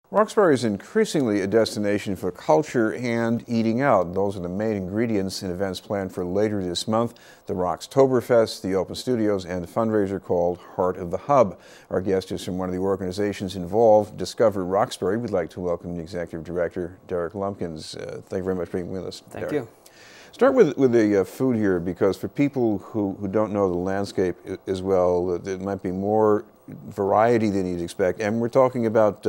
Roxbury is increasingly a destination for culture and eating out. Those are the main ingredients in events planned for later this month. The Roxtoberfest, the Open Studios, and a fundraiser called Heart of the Hub. Our guest is from one of the organizations involved, Discover Roxbury. We'd like to welcome the Executive Director, Derek Lumpkins. Thank you very much for being with us, Thank Derek. you. Start with the food here, because for people who don't know the landscape as well, there might be more variety than you'd expect. And we're talking about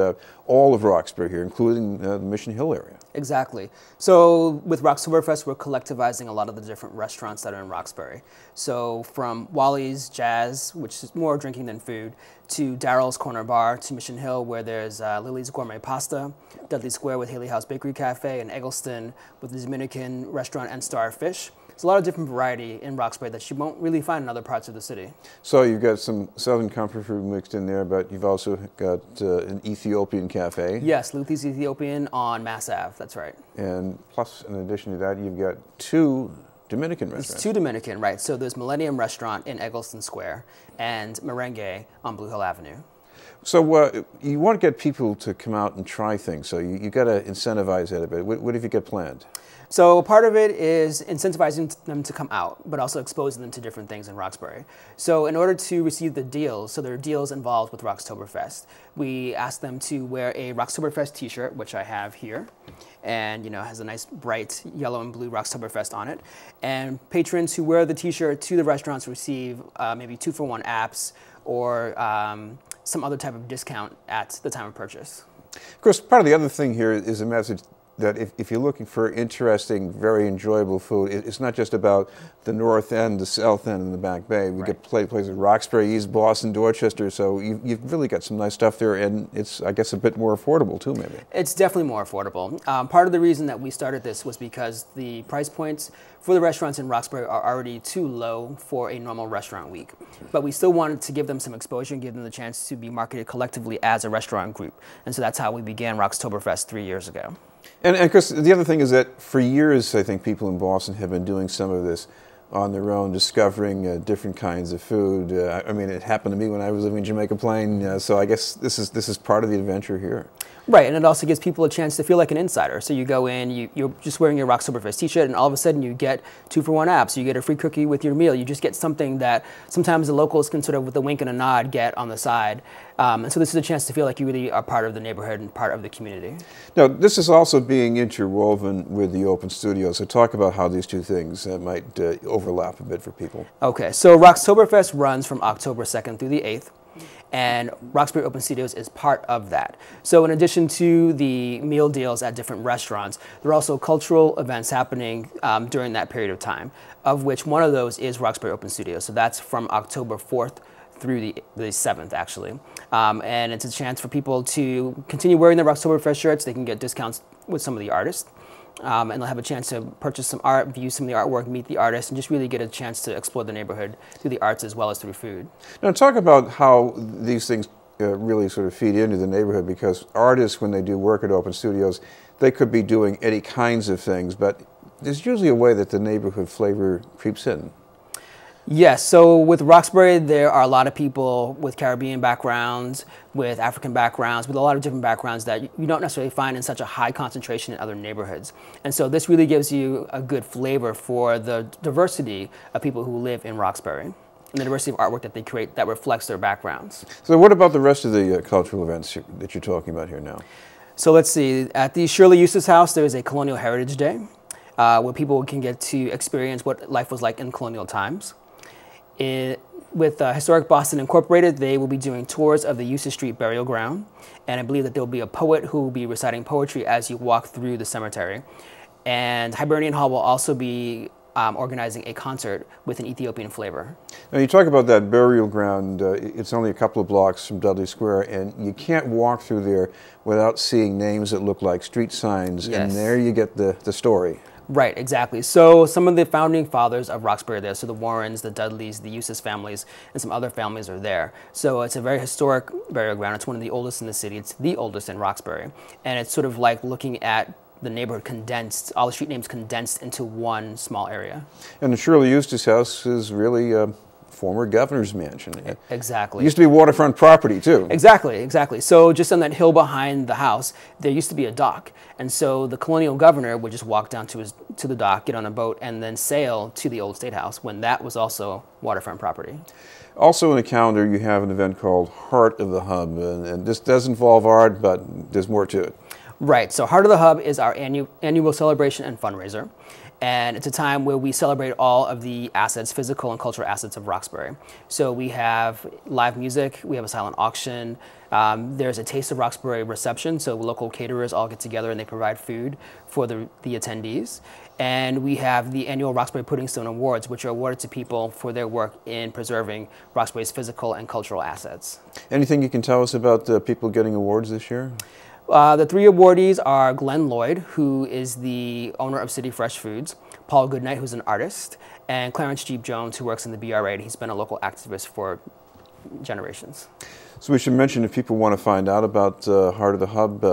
all of Roxbury here, including the Mission Hill area. Exactly. So with Roxtoberfest, we're collectivizing a lot of the different restaurants that are in Roxbury. So from Wally's Jazz, which is more drinking than food, to Daryl's Corner Bar, to Mission Hill, where there's Lily's Gourmet Pasta, Dudley Square with Haley House Bakery Cafe, and Eggleston with the Dominican restaurant and Star Fish. There's a lot of different variety in Roxbury that you won't really find in other parts of the city. So you've got some Southern comfort food mixed in there, but you've also got an Ethiopian cafe. Yes, Luthie's Ethiopian on Mass Ave, that's right. And plus, in addition to that, you've got two Dominican restaurants. It's two Dominican, right. So there's Millennium Restaurant in Eggleston Square and Merengue on Blue Hill Avenue. So you want to get people to come out and try things, so you got to incentivize that a bit. What have you got planned? So part of it is incentivizing them to come out, but also exposing them to different things in Roxbury. So in order to receive the deals, so there are deals involved with Roxtoberfest, we ask them to wear a Roxtoberfest t-shirt, which I have here, and has a nice bright yellow and blue Roxtoberfest on it. And patrons who wear the t-shirt to the restaurants receive maybe 2-for-1 apps or some other type of discount at the time of purchase. Of course, part of the other thing here is a message that if you're looking for interesting, very enjoyable food, it's not just about the north end, the south end, and the back bay. We get places Roxbury, East Boston, Dorchester, so you've really got some nice stuff there, and it's, I guess, a bit more affordable too, maybe. It's definitely more affordable. Part of the reason that we started this was because the price points for the restaurants in Roxbury are already too low for a normal restaurant week. But we still wanted to give them some exposure and give them the chance to be marketed collectively as a restaurant group. And so that's how we began Roxtoberfest 3 years ago. And of course, the other thing is that for years, I think people in Boston have been doing some of this on their own, discovering different kinds of food. I mean, it happened to me when I was living in Jamaica Plain, so I guess this is part of the adventure here. Right, and it also gives people a chance to feel like an insider. So you go in, you're just wearing your Roxtoberfest t-shirt, and all of a sudden you get 2-for-1 apps. You get a free cookie with your meal. You just get something that sometimes the locals can sort of, with a wink and a nod, get on the side. And so this is a chance to feel like you really are part of the neighborhood and part of the community. Now, this is also being interwoven with the Open Studios. So talk about how these two things might overlap a bit for people. Okay, so Roxtoberfest runs from October 2nd through the 8th. And Roxbury Open Studios is part of that. So in addition to the meal deals at different restaurants, there are also cultural events happening during that period of time, of which one of those is Roxbury Open Studios. So that's from October 4th through the 7th, actually. And it's a chance for people to continue wearing their Roxtoberfest shirts. They can get discounts with some of the artists. And they'll have a chance to purchase some art, view some of the artwork, meet the artists, and just really get a chance to explore the neighborhood through the arts as well as through food. Now talk about how these things really sort of feed into the neighborhood, because artists, when they do work at Open Studios, they could be doing any kinds of things, but there's usually a way that the neighborhood flavor creeps in. Yes, so with Roxbury, there are a lot of people with Caribbean backgrounds, with African backgrounds, with a lot of different backgrounds that you don't necessarily find in such a high concentration in other neighborhoods. And so this really gives you a good flavor for the diversity of people who live in Roxbury and the diversity of artwork that they create that reflects their backgrounds. So what about the rest of the cultural events that you're talking about here now? So let's see, at the Shirley Eustace House, there is a Colonial Heritage Day where people can get to experience what life was like in colonial times. With Historic Boston Incorporated, they will be doing tours of the Eustace Street Burial Ground, and I believe that there will be a poet who will be reciting poetry as you walk through the cemetery. And Hibernian Hall will also be organizing a concert with an Ethiopian flavor. Now you talk about that burial ground, it's only a couple of blocks from Dudley Square, and you can't walk through there without seeing names that look like street signs, Yes. and there you get the story. Right, exactly. So some of the founding fathers of Roxbury are there. So the Warrens, the Dudleys, the Eustace families, and some other families are there. So it's a very historic burial ground. It's one of the oldest in the city. It's the oldest in Roxbury. And it's sort of like looking at the neighborhood condensed, all the street names condensed into one small area. And the Shirley Eustace House is really former governor's mansion. Exactly. It used to be waterfront property, too. Exactly. So just on that hill behind the house, there used to be a dock. And so the colonial governor would just walk down to the dock, get on a boat, and then sail to the old State House when that was also waterfront property. Also in the calendar, you have an event called Heart of the Hub. And this does involve art, but there's more to it. Right. So Heart of the Hub is our annual celebration and fundraiser. And it's a time where we celebrate all of the assets, physical and cultural assets of Roxbury. So we have live music, we have a silent auction, there's a Taste of Roxbury reception, so local caterers all get together and they provide food for the attendees. And we have the annual Roxbury Pudding Stone Awards, which are awarded to people for their work in preserving Roxbury's physical and cultural assets. Anything you can tell us about people getting awards this year? The three awardees are Glenn Lloyd, who is the owner of City Fresh Foods, Paul Goodnight, who's an artist, and Clarence Jeep Jones, who works in the BRA, and he's been a local activist for generations. So we should mention, if people want to find out about Heart of the Hub,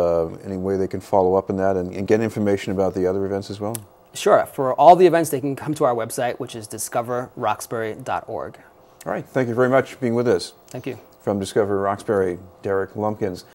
any way they can follow up on that and get information about the other events as well? Sure. For all the events, they can come to our website, which is discoverroxbury.org. All right. Thank you very much for being with us. Thank you. From Discover Roxbury, Derek Lumpkins.